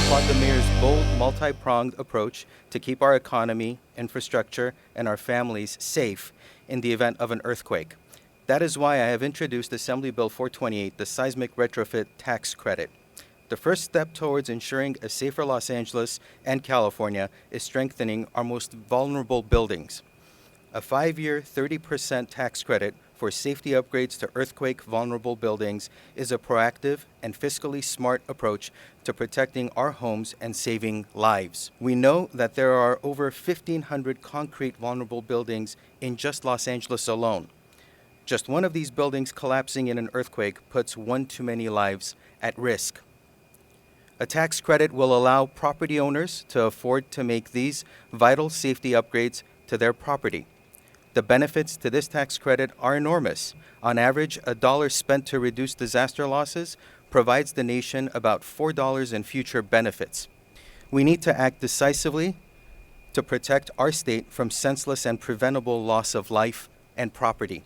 applaud the mayor's bold, multi-pronged approach to keep our economy, infrastructure, and our families safe in the event of an earthquake. That is why I have introduced Assembly Bill 428, the Seismic Retrofit Tax Credit. The first step towards ensuring a safer Los Angeles and California is strengthening our most vulnerable buildings. A 5-year, 30% tax credit for safety upgrades to earthquake-vulnerable buildings is a proactive and fiscally smart approach to protecting our homes and saving lives. We know that there are over 1,500 concrete vulnerable buildings in just Los Angeles alone. Just one of these buildings collapsing in an earthquake puts one too many lives at risk. A tax credit will allow property owners to afford to make these vital safety upgrades to their property. The benefits to this tax credit are enormous. On average, $1 spent to reduce disaster losses provides the nation about $4 in future benefits. We need to act decisively to protect our state from senseless and preventable loss of life and property.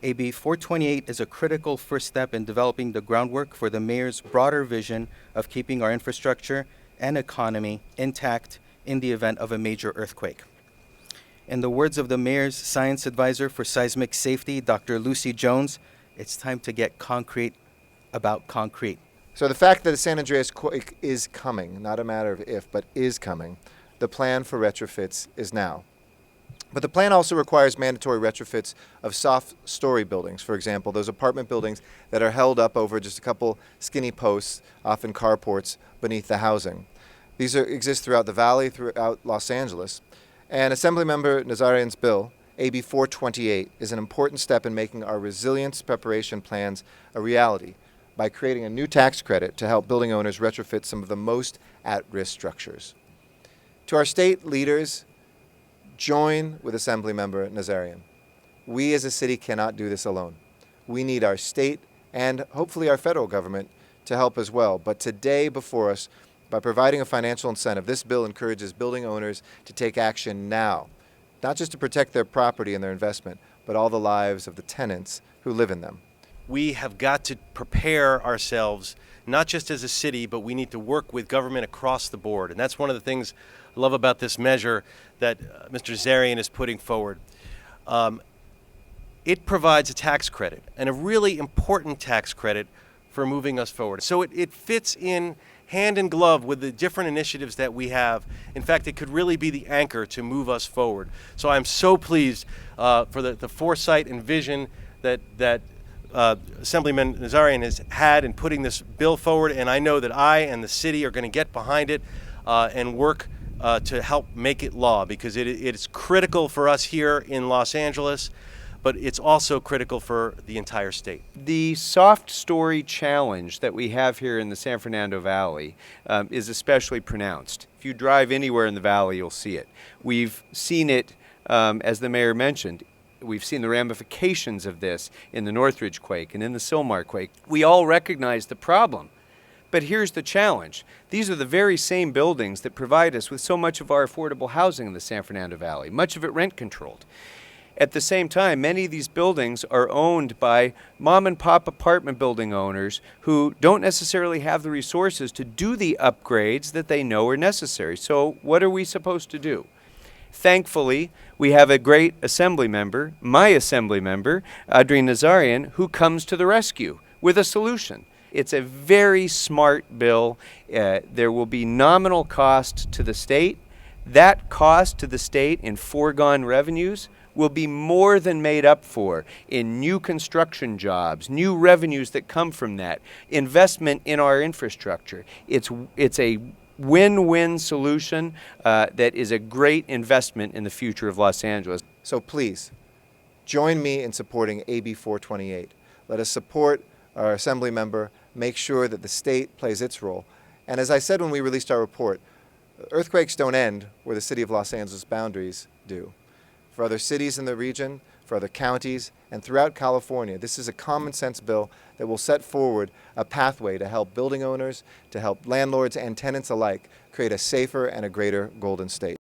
AB 428 is a critical first step in developing the groundwork for the mayor's broader vision of keeping our infrastructure and economy intact in the event of a major earthquake. In the words of the mayor's science advisor for seismic safety, Dr. Lucy Jones, it's time to get concrete about concrete. So the fact that the San Andreas quake is coming, not a matter of if, but is coming, the plan for retrofits is now. But the plan also requires mandatory retrofits of soft story buildings. For example, those apartment buildings that are held up over just a couple skinny posts, often carports, beneath the housing. These exist throughout the valley, throughout Los Angeles. And Assemblymember Nazarian's bill, AB 428, is an important step in making our resilience preparation plans a reality by creating a new tax credit to help building owners retrofit some of the most at-risk structures. To our state leaders, join with Assemblymember Nazarian. We as a city cannot do this alone. We need our state and hopefully our federal government to help as well. But today before us, by providing a financial incentive, this bill encourages building owners to take action now, not just to protect their property and their investment, but all the lives of the tenants who live in them. We have got to prepare ourselves, not just as a city, but we need to work with government across the board. And that's one of the things I love about this measure that Mr. Nazarian is putting forward. It provides a tax credit, and a really important tax credit for moving us forward. So it fits in hand in glove with the different initiatives that we have. In fact, it could really be the anchor to move us forward. So I'm so pleased for the foresight and vision that Assemblyman Nazarian has had in putting this bill forward, and I know that I and the city are going to get behind it and work to help make it law, because it is critical for us here in Los Angeles, but it's also critical for the entire state. The soft story challenge that we have here in the San Fernando Valley is especially pronounced. If you drive anywhere in the valley, you'll see it. We've seen it, as the mayor mentioned, we've seen the ramifications of this in the Northridge quake and in the Sylmar quake. We all recognize the problem. But here's the challenge. These are the very same buildings that provide us with so much of our affordable housing in the San Fernando Valley, much of it rent controlled. At the same time, many of these buildings are owned by mom and pop apartment building owners who don't necessarily have the resources to do the upgrades that they know are necessary. So what are we supposed to do? Thankfully, we have a great assembly member, my assembly member, Adrian Nazarian, who comes to the rescue with a solution. It's a very smart bill. There will be nominal cost to the state. That cost to the state in foregone revenues will be more than made up for in new construction jobs, new revenues that come from that, investment in our infrastructure. It's a win-win solution that is a great investment in the future of Los Angeles. So please, join me in supporting AB 428. Let us support our assembly member, make sure that the state plays its role. And as I said when we released our report, earthquakes don't end where the city of Los Angeles boundaries do. For other cities in the region, for other counties, and throughout California, this is a common sense bill that will set forward a pathway to help building owners, to help landlords and tenants alike create a safer and a greater Golden State.